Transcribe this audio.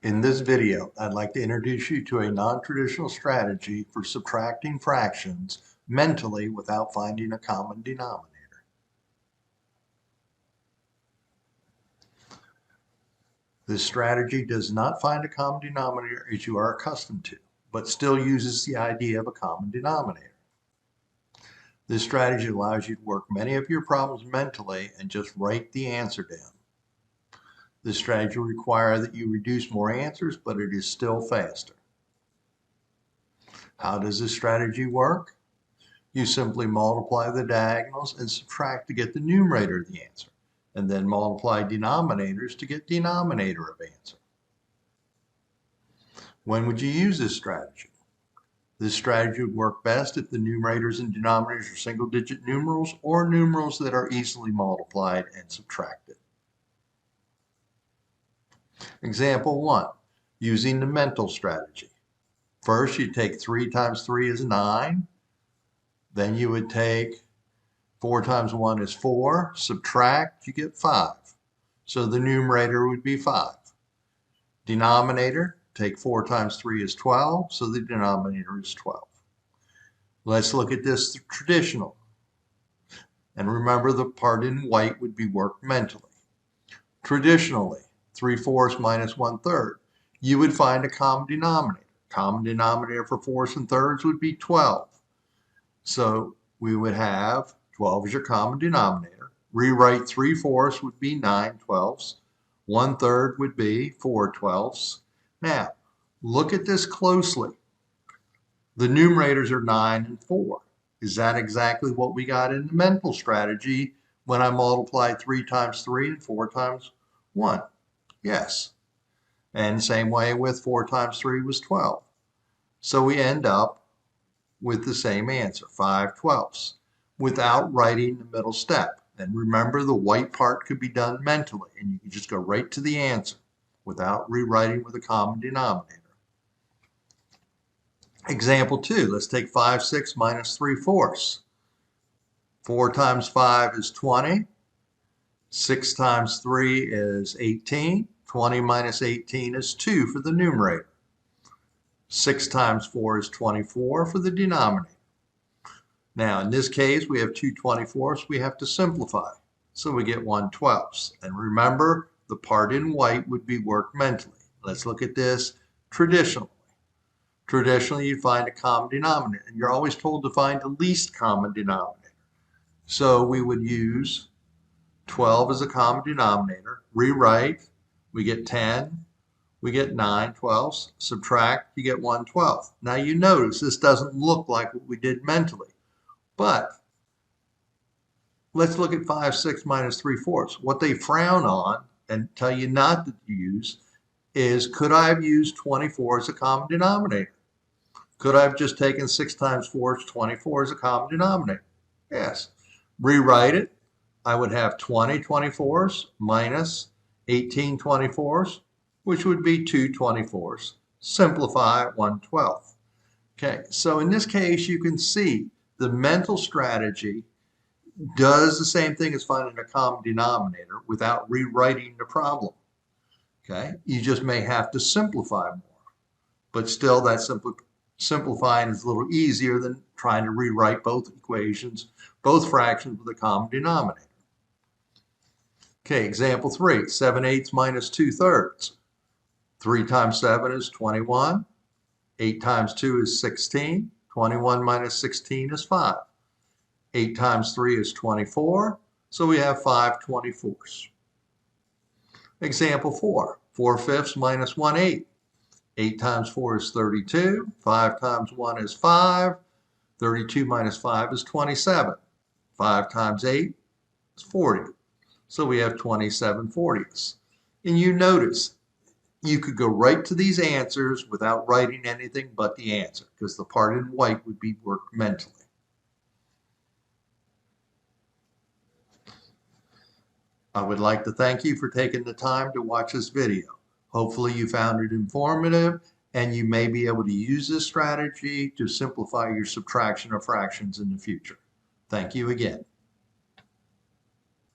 In this video, I'd like to introduce you to a non-traditional strategy for subtracting fractions mentally without finding a common denominator. This strategy does not find a common denominator as you are accustomed to, but still uses the idea of a common denominator. This strategy allows you to work many of your problems mentally and just write the answer down. This strategy requires that you reduce more answers, but it is still faster. How does this strategy work? You simply multiply the diagonals and subtract to get the numerator of the answer, and then multiply denominators to get denominator of answer. When would you use this strategy? This strategy would work best if the numerators and denominators are single-digit numerals or numerals that are easily multiplied and subtracted. Example 1, using the mental strategy. First, you take 3 times 3 is 9. Then you would take 4 times 1 is 4. Subtract, you get 5. So the numerator would be 5. Denominator, take 4 times 3 is 12. So the denominator is 12. Let's look at this traditional. And remember, the part in white would be worked mentally. Traditionally, 3/4 minus 1/3, you would find a common denominator. Common denominator for fourths and thirds would be 12. So we would have 12 as your common denominator. Rewrite 3/4 would be 9/12. 1/3 would be 4/12. Now, look at this closely. The numerators are 9 and 4. Is that exactly what we got in the mental strategy when I multiplied 3 times 3 and 4 times 1? Yes. And same way with 4 times 3 was 12. So we end up with the same answer, 5/12, without writing the middle step. And remember, the white part could be done mentally, and you can just go right to the answer without rewriting with a common denominator. Example 2, let's take 5/6 minus 3/4. 4 times 5 is 20. 6 times 3 is 18. 20 minus 18 is 2 for the numerator. 6 times 4 is 24 for the denominator. Now, in this case, we have 2 24ths. We have to simplify. So we get 1/12. And remember, the part in white would be worked mentally. Let's look at this traditionally. Traditionally, you'd find a common denominator. And you're always told to find the least common denominator. So we would use 12 as a common denominator. Rewrite. We get 10. We get 9/12. Subtract, you get 1/12. Now you notice this doesn't look like what we did mentally. But let's look at 5/6 minus 3/4. What they frown on and tell you not to use is, could I have used 24 as a common denominator? Could I have just taken 6 times 4 is 24 as a common denominator? Yes. Rewrite it. I would have 20 24s minus 18 24s, which would be 2 24s. Simplify 1/12. Okay, so in this case, you can see the mental strategy does the same thing as finding a common denominator without rewriting the problem. Okay, you just may have to simplify more, but still that simplifying is a little easier than trying to rewrite both equations, both fractions with a common denominator. Okay, example 3, 7/8 minus 2/3. 3 times 7 is 21. 8 times 2 is 16. 21 minus 16 is 5. 8 times 3 is 24. So we have 5/24. Example 4, 4/5 minus 1/8. 8 times 4 is 32. 5 times 1 is 5. 32 minus 5 is 27. 5 times 8 is 40. So we have 27/40. And you notice you could go right to these answers without writing anything but the answer, because the part in white would be worked mentally. I would like to thank you for taking the time to watch this video. Hopefully you found it informative, and you may be able to use this strategy to simplify your subtraction of fractions in the future. Thank you again.